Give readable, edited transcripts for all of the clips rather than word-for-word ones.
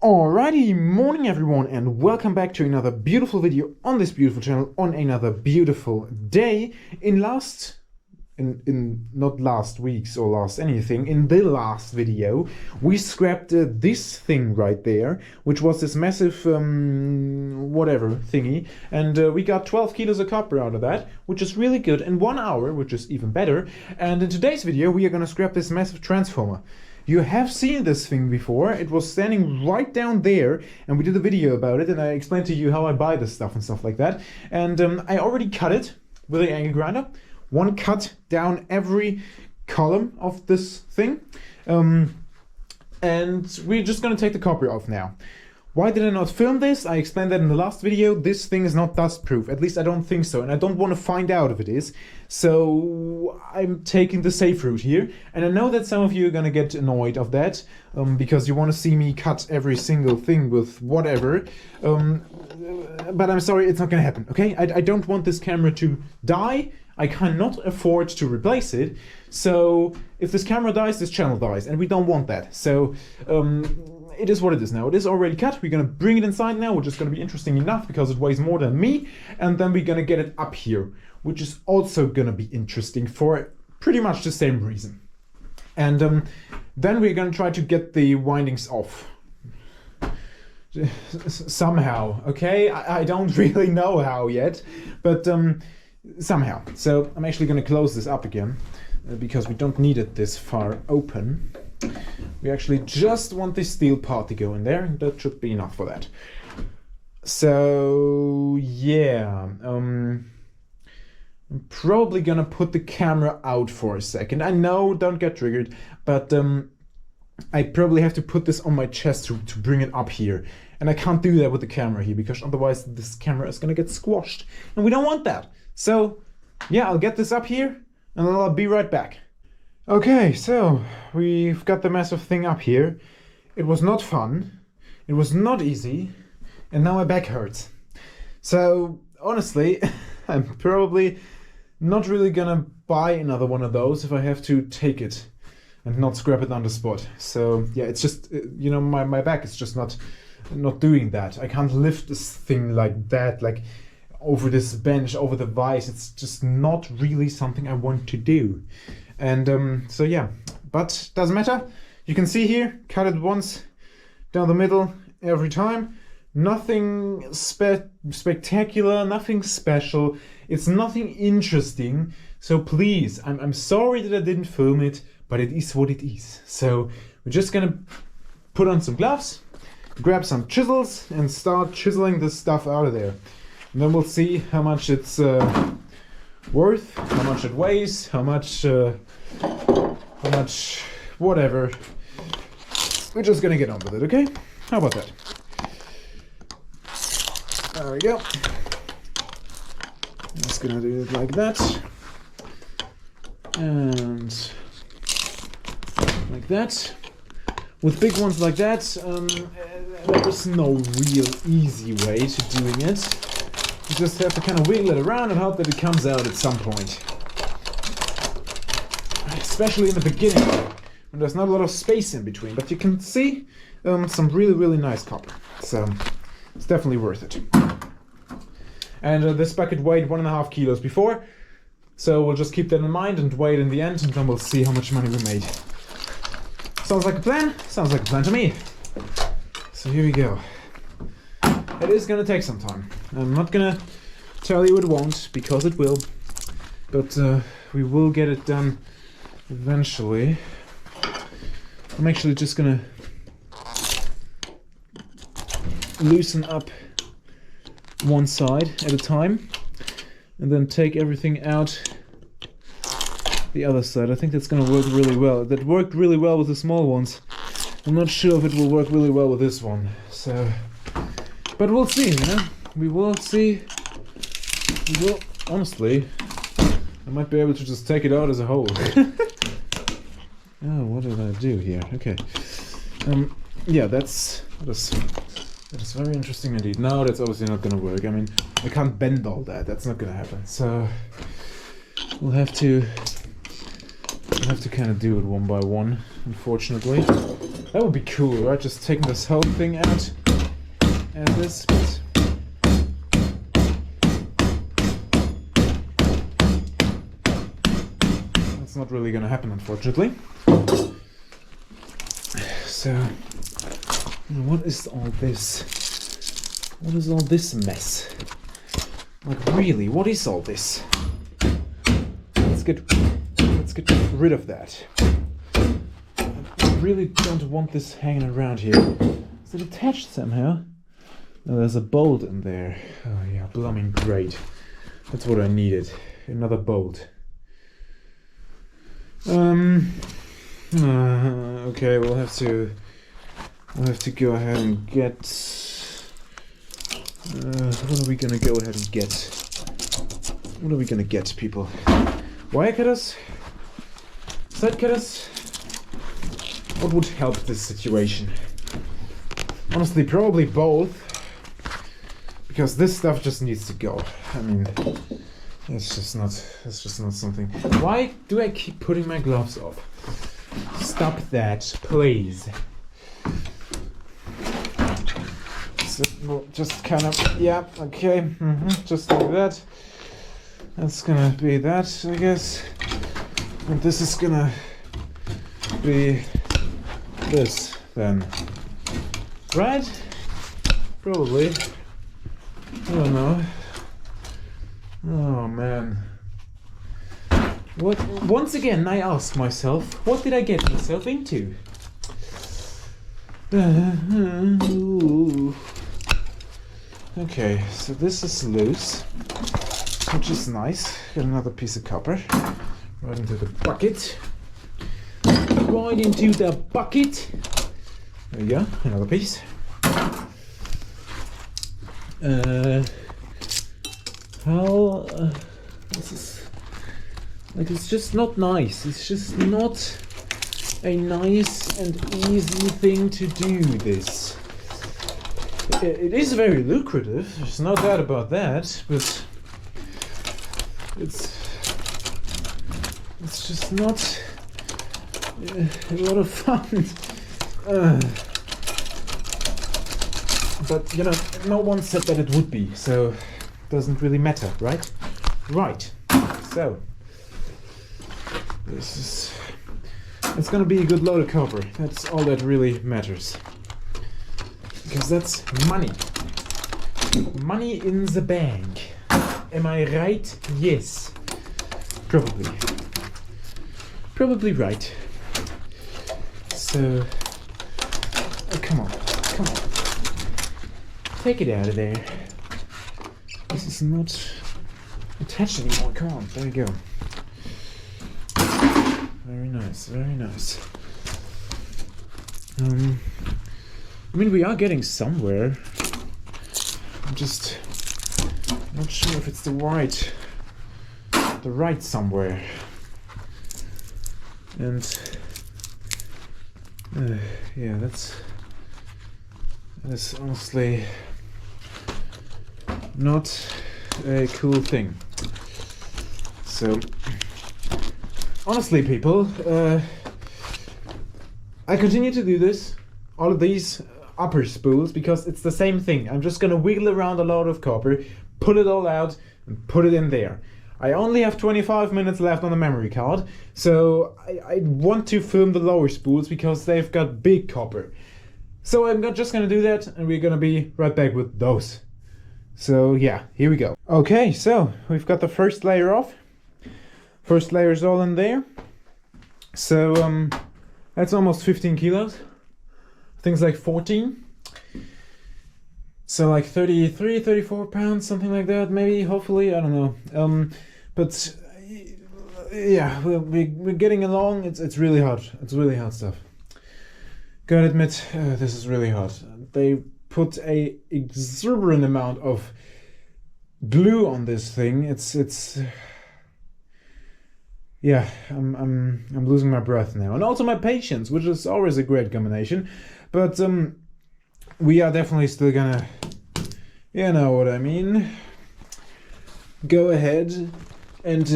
Alrighty, morning everyone, and welcome back to another beautiful video on this beautiful channel on another beautiful day. In not last week's or last anything, in the last video, we scrapped this thing right there, which was this massive whatever thingy, and we got 12 kilos of copper out of that, which is really good, in 1 hour, which is even better. And in today's video, we are going to scrap this massive transformer. You have seen this thing before. It was standing right down there, and we did a video about it, and I explained to you how I buy this stuff and stuff like that. And I already cut it with the angle grinder. One cut down every column of this thing. And we're just gonna take the copper off now. Why did I not film this? I explained that in the last video. This thing is not dust proof. At least I don't think so, and I don't want to find out if it is. So I'm taking the safe route here. And I know that some of you are gonna get annoyed of that, because you want to see me cut every single thing with whatever. But I'm sorry, it's not gonna happen, okay? I don't want this camera to die. I cannot afford to replace it. So if this camera dies, this channel dies, and we don't want that. So it is what it is now. It is already cut. We're gonna bring it inside now, which is gonna be interesting enough because it weighs more than me. And then we're gonna get it up here, which is also gonna be interesting for pretty much the same reason. And then we're gonna try to get the windings off. Somehow, okay? I don't really know how yet, but somehow. So I'm actually gonna close this up again because we don't need it this far open. We actually just want this steel part to go in there, and that should be enough for that. So yeah, I'm probably gonna put the camera out for a second. I know, don't get triggered, but I probably have to put this on my chest to bring it up here. And I can't do that with the camera here because otherwise this camera is gonna get squashed, and we don't want that. So yeah, I'll get this up here and then I'll be right back. Okay, so we've got the massive thing up here. It was not fun, it was not easy, and now my back hurts. So honestly, I'm probably not really gonna buy another one of those if I have to take it and not scrap it on the spot. So yeah, it's just, you know, my back is just not doing that. I can't lift this thing like that, like over this bench, over the vise. It's just not really something I want to do. And so yeah, but doesn't matter. You can see here, cut it once down the middle every time. Nothing spectacular, nothing special. It's nothing interesting. So please, I'm sorry that I didn't film it, but it is what it is. So we're just gonna put on some gloves, grab some chisels, and start chiseling this stuff out of there. And then we'll see how much it's worth, how much it weighs, how much whatever. We're just gonna get on with it, okay? How about that? There we go. Just gonna do it like that. And like that. With big ones like that, there is no real easy way to doing it. You just have to kind of wiggle it around and hope that it comes out at some point. Especially in the beginning, when there's not a lot of space in between. But you can see some really nice copper. So it's definitely worth it. And this bucket weighed 1.5 kilos before. So we'll just keep that in mind and weigh it in the end, and then we'll see how much money we made. Sounds like a plan? Sounds like a plan to me. So here we go. It is gonna take some time. I'm not gonna tell you it won't, because it will. But we will get it done eventually. I'm actually just gonna loosen up one side at a time and then take everything out the other side. I think that's gonna work really well. That worked really well with the small ones. I'm not sure if it will work really well with this one. So, but we'll see, you know? We will see. We will, honestly, I might be able to just take it out as a whole. Oh, what did I do here? Okay. Yeah, that is very interesting indeed. No, that's obviously not gonna work. I mean, I can't bend all that. That's not gonna happen. So we'll have to kind of do it one by one, unfortunately. That would be cool, right? Just taking this whole thing out and this. That's not really gonna happen, unfortunately. So, what is all this? What is all this mess? Like, really, what is all this? Let's get rid of that. I really don't want this hanging around here. Is it attached somehow? No, there's a bolt in there. Oh yeah, blooming great. That's what I needed. Another bolt. Okay, we'll have to go ahead and get. What are we gonna go ahead and get? What are we gonna get, people? Wire cutters? Side cutters? What would help this situation? Honestly, probably both. Because this stuff just needs to go. I mean, it's just not something. Why do I keep putting my gloves off? Stop that, please. So we'll just kind of, yeah, okay, just like that. That's gonna be that, I guess. And this is gonna be this then. Right? Probably. I don't know. Oh man. What? Once again, I ask myself, what did I get myself into? Okay, so this is loose, which is nice. Got another piece of copper. Right into the bucket. Right into the bucket. There you go, another piece. This is like, it's just not nice. It's just not a nice and easy thing to do this. It is very lucrative, there's no doubt about that, but it's just not a lot of fun. But you know, no one said that it would be, so it doesn't really matter, right? Right. So it's gonna be a good load of copper. That's all that really matters. Because that's money. Money in the bank. Am I right? Yes. Probably. Probably right. So, oh, come on. Take it out of there. This is not attached anymore. Come on, there you go. Very nice, very nice. I mean, we are getting somewhere. I'm just not sure if it's the right somewhere. And yeah, that's honestly not a cool thing. So honestly, people, I continue to do this, all of these upper spools, because it's the same thing. I'm just gonna wiggle around a lot of copper, pull it all out, and put it in there. I only have 25 minutes left on the memory card, so I want to film the lower spools because they've got big copper. So I'm just gonna do that, and we're gonna be right back with those. So yeah, here we go. Okay, so we've got the first layer off. First layer is all in there. So that's almost 15 kilos. Things like 14. So like 33, 34 pounds, something like that, maybe, hopefully, I don't know. But yeah, we're getting along. It's really hot. It's really hot stuff. Gotta admit, this is really hot. They put a exorbitant amount of glue on this thing. It's yeah, I'm losing my breath now, and also my patience, which is always a great combination. But we are definitely still gonna, you know what I mean, go ahead and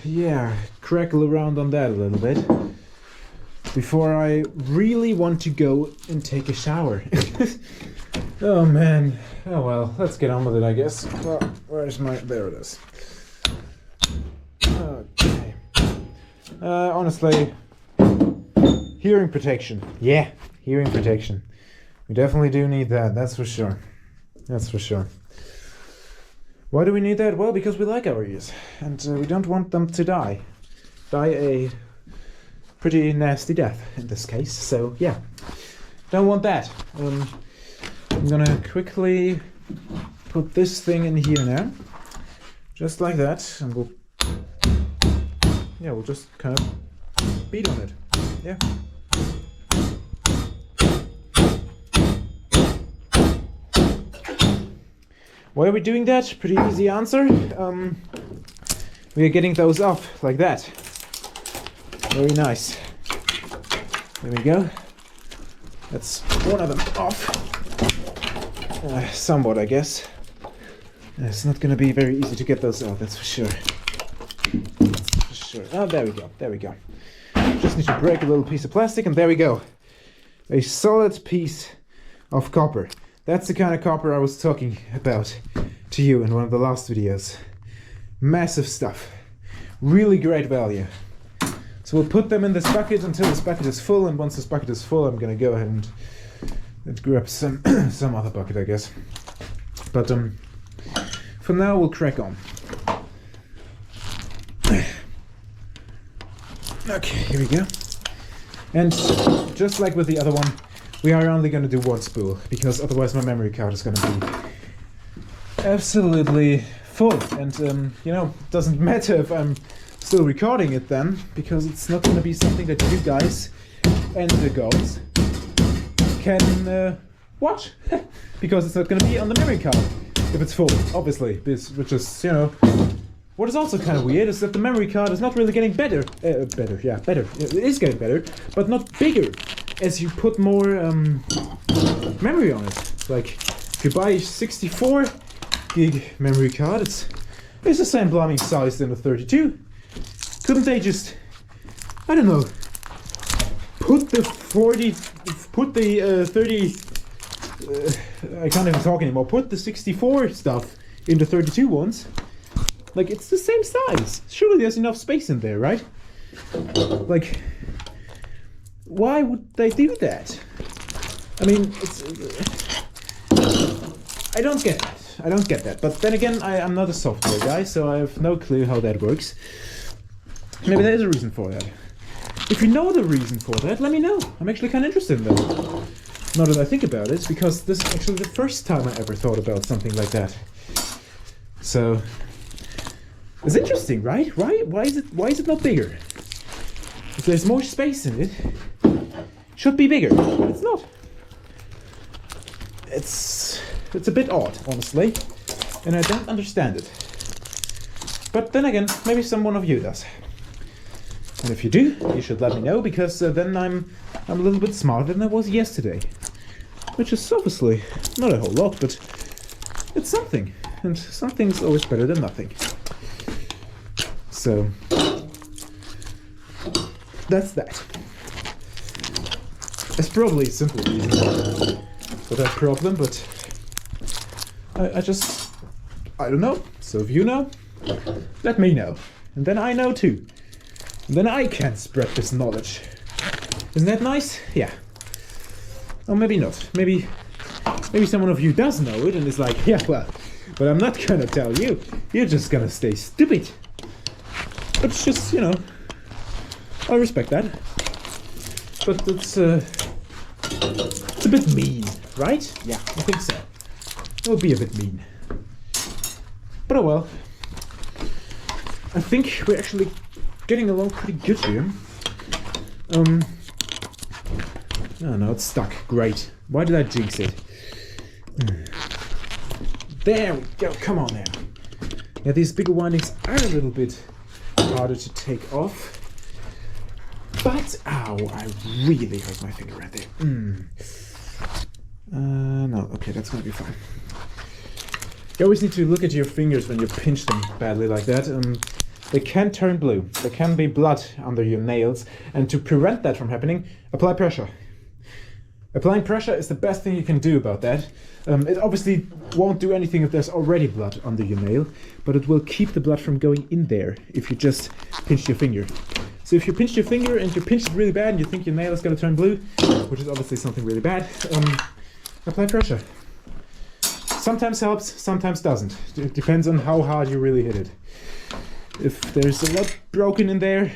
yeah, crackle around on that a little bit. before I really want to go and take a shower. Oh man. Oh well, let's get on with it, I guess. Well, where's my... there it is. Okay. Honestly, hearing protection. Yeah, hearing protection. We definitely do need that, that's for sure. That's for sure. Why do we need that? Well, because we like our ears, and we don't want them to die. Die a pretty nasty death in this case, so yeah. Don't want that. I'm gonna quickly put this thing in here now. Just like that, and we'll just kind of beat on it. Yeah. Why are we doing that? Pretty easy answer. We are getting those off like that. Very nice. There we go. That's one of them off. Somewhat, I guess. It's not going to be very easy to get those out, that's for sure. That's for sure. Oh, there we go. There we go. Just need to break a little piece of plastic, and there we go. A solid piece of copper. That's the kind of copper I was talking about to you in one of the last videos. Massive stuff. Really great value. So we'll put them in this bucket until this bucket is full, and once this bucket is full, I'm gonna go ahead and grab some other bucket, I guess. But for now, we'll crack on. Okay, here we go. And just like with the other one, we are only going to do one spool, because otherwise my memory card is going to be absolutely full. And, you know, it doesn't matter if I'm still recording it then, because it's not going to be something that you guys and the girls can watch. Because it's not going to be on the memory card if it's full, obviously. Which is, you know... What is also kind of weird is that the memory card is not really getting better. Better. It is getting better, but not bigger as you put more memory on it. Like, if you buy a 64 gig memory card, it's the same blooming size than a 32. Couldn't they just, I don't know, put the 30, I can't even talk anymore, put the 64 stuff into 32 ones? Like, it's the same size. Surely there's enough space in there, right? Like, why would they do that? I mean, I don't get that. I don't get that. But then again, I'm not a software guy, so I have no clue how that works. Maybe there is a reason for that. If you know the reason for that, let me know. I'm actually kind of interested in that. Now that I think about it, because this is actually the first time I ever thought about something like that. So... it's interesting, right? Why is it not bigger? If there's more space in it, it should be bigger, but it's not. It's a bit odd, honestly, and I don't understand it. But then again, maybe someone of you does. And if you do, you should let me know, because then I'm a little bit smarter than I was yesterday. Which is obviously not a whole lot, but it's something. And something's always better than nothing. So, that's that. It's probably a simple reason for that problem, but I don't know. So if you know, let me know. And then I know too. And then I can spread this knowledge. Isn't that nice? Yeah. Or maybe not. Maybe someone of you does know it and is like, yeah, well, but I'm not gonna tell you. You're just gonna stay stupid. But it's just, you know, I respect that. But it's a bit mean, right? Yeah, I think so. It would be a bit mean. But oh well. I think we're actually getting along pretty good here. Oh no, it's stuck. Great. Why did I jinx it? There we go. Come on now. Yeah, these bigger windings are a little bit harder to take off. But, ow, I really hurt my finger right there. No, okay, that's gonna be fine. You always need to look at your fingers when you pinch them badly like that. they can turn blue. There can be blood under your nails, and to prevent that from happening, apply pressure. Applying pressure is the best thing you can do about that. It obviously won't do anything if there's already blood under your nail, but it will keep the blood from going in there if you just pinch your finger. So if you pinch your finger and you pinch it really bad and you think your nail is going to turn blue, which is obviously something really bad, apply pressure. Sometimes helps, sometimes doesn't. It depends on how hard you really hit it. If there's a lot broken in there,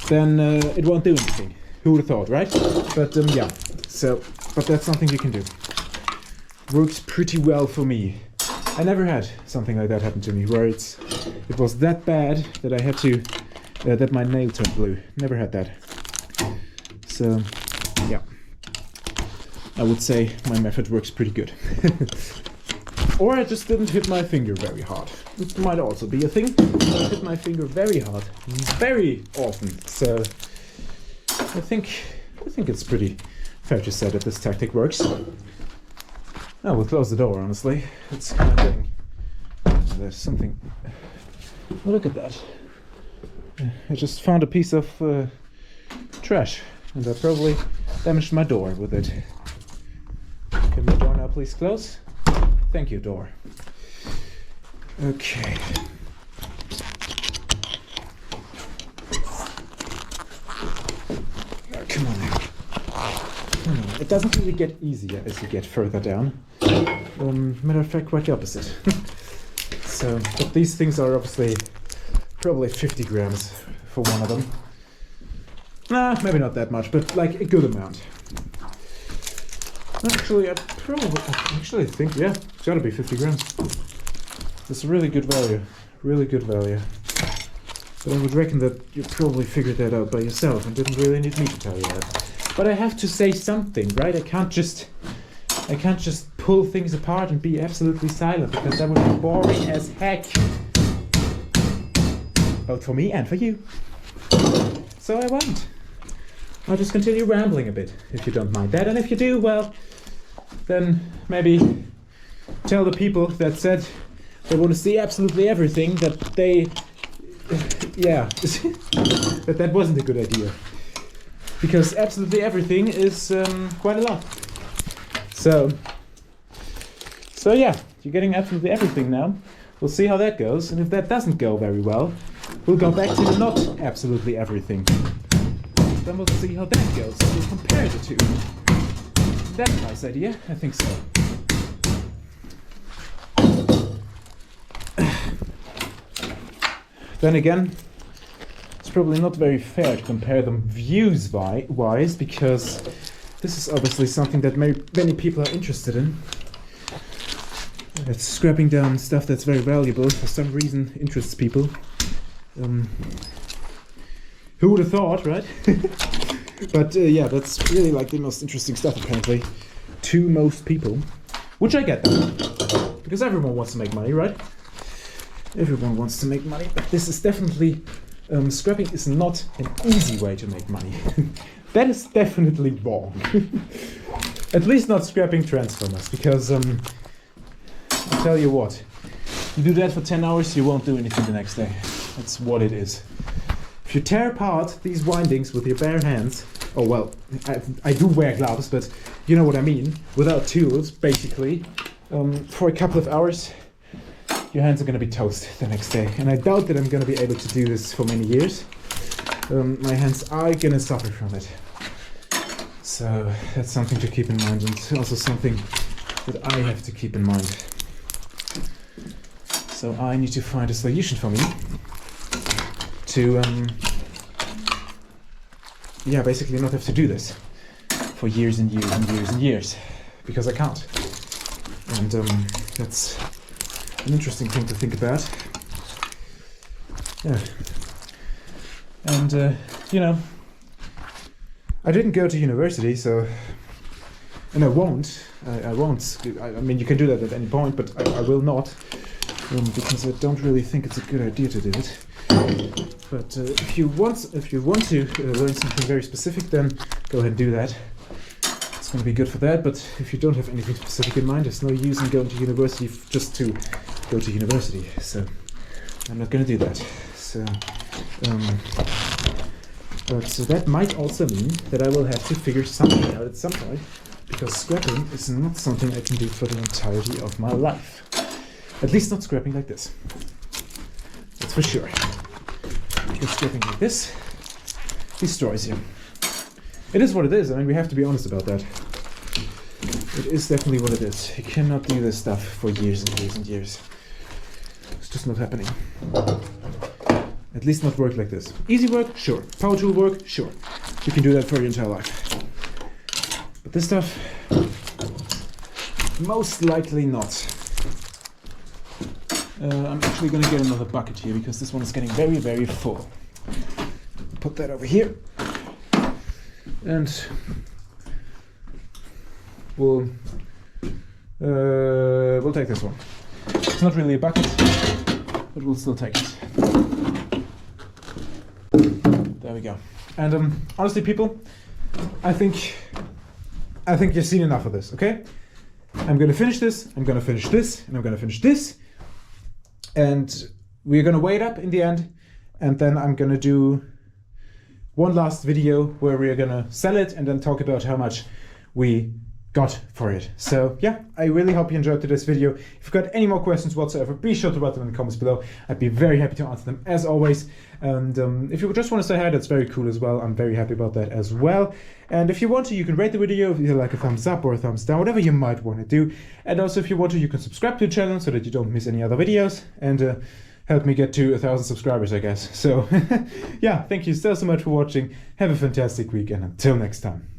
then it won't do anything. Who would have thought, right? But yeah, but that's something you can do. Works pretty well for me. I never had something like that happen to me, where it was that bad that I had to, that my nail turned blue. Never had that. So, yeah. I would say my method works pretty good. Or I just didn't hit my finger very hard. It might also be a thing. I hit my finger very hard, very often. So I think it's pretty fair to say that this tactic works. Now we'll close the door, honestly. It's kind of getting... There's something... Look at that. I just found a piece of trash, and I probably damaged my door with it. Can the door now please close? Thank you, door. Okay. Come on now. It doesn't really get easier as you get further down. Matter of fact, quite the opposite. So, but these things are obviously probably 50 grams for one of them. Nah, maybe not that much, but like a good amount. Actually, I think, yeah, it's gotta be 50 grams. That's a really good value. Really good value. But I would reckon that you probably figured that out by yourself and didn't really need me to tell you that. But I have to say something, right? I can't just pull things apart and be absolutely silent, because that would be boring as heck. Both for me and for you. So I won't. I'll just continue rambling a bit, if you don't mind that. And if you do, well, then maybe tell the people that said they want to see absolutely everything that they... yeah, that wasn't a good idea. Because absolutely everything is quite a lot. So yeah, you're getting absolutely everything now. We'll see how that goes, and if that doesn't go very well, we'll go back to the not absolutely everything. Then we'll see how that goes. We'll compare the two. That's a nice idea. I think so. Then again, it's probably not very fair to compare them views-wise, because this is obviously something that many people are interested in. It's scrapping down stuff that's very valuable, for some reason interests people. Who would have thought, right? But yeah, that's really like the most interesting stuff apparently to most people. Which I get though, because everyone wants to make money, right? Everyone wants to make money, but this is definitely... scrapping is not an easy way to make money. That is definitely wrong. At least not scrapping transformers, because I'll tell you what, you do that for 10 hours, you won't do anything the next day. That's what it is. If you tear apart these windings with your bare hands, oh well, I do wear gloves, but you know what I mean, without tools, basically, for a couple of hours, your hands are going to be toast the next day. And I doubt that I'm going to be able to do this for many years. My hands are going to suffer from it. So that's something to keep in mind, and also something that I have to keep in mind. So I need to find a solution for me to, yeah, basically not have to do this for years and years and years and years, because I can't. And that's an interesting thing to think about. Yeah. And, you know, I didn't go to university, so... And I won't. I won't. I mean, you can do that at any point, but I will not. Because I don't really think it's a good idea to do it. But if you want to learn something very specific, then go ahead and do that. It's going to be good for that, but if you don't have anything specific in mind, there's no use in going to university just to go to university. So I'm not gonna do that. So, but so that might also mean that I will have to figure something out at some point, because scrapping is not something I can do for the entirety of my life. At least not scrapping like this. That's for sure. Because scrapping like this destroys you. It is what it is. I mean, we have to be honest about that. It is definitely what it is. You cannot do this stuff for years and years and years. It's just not happening. At least not work like this. Easy work, sure. Power tool work, sure. You can do that for your entire life. But this stuff, most likely not. I'm actually gonna get another bucket here because this one is getting very, very full. Put that over here. And we'll take this one. It's not really a bucket, but we'll still take it. There we go. And honestly, people, I think you've seen enough of this. Okay, I'm gonna finish this. I'm gonna finish this, and I'm gonna finish this, and we're gonna weigh it up in the end, and then I'm gonna do one last video where we're gonna sell it and then talk about how much we got for it. So yeah, I really hope you enjoyed today's video. If you've got any more questions whatsoever, be sure to write them in the comments below. I'd be very happy to answer them as always. And if you just want to say hi, that's very cool as well. I'm very happy about that as well. And if you want to, you can rate the video, either like a thumbs up or a thumbs down, whatever you might want to do. And also if you want to, you can subscribe to the channel so that you don't miss any other videos, and help me get to 1,000 subscribers, I guess. So yeah, thank you so much for watching. Have a fantastic week, and until next time.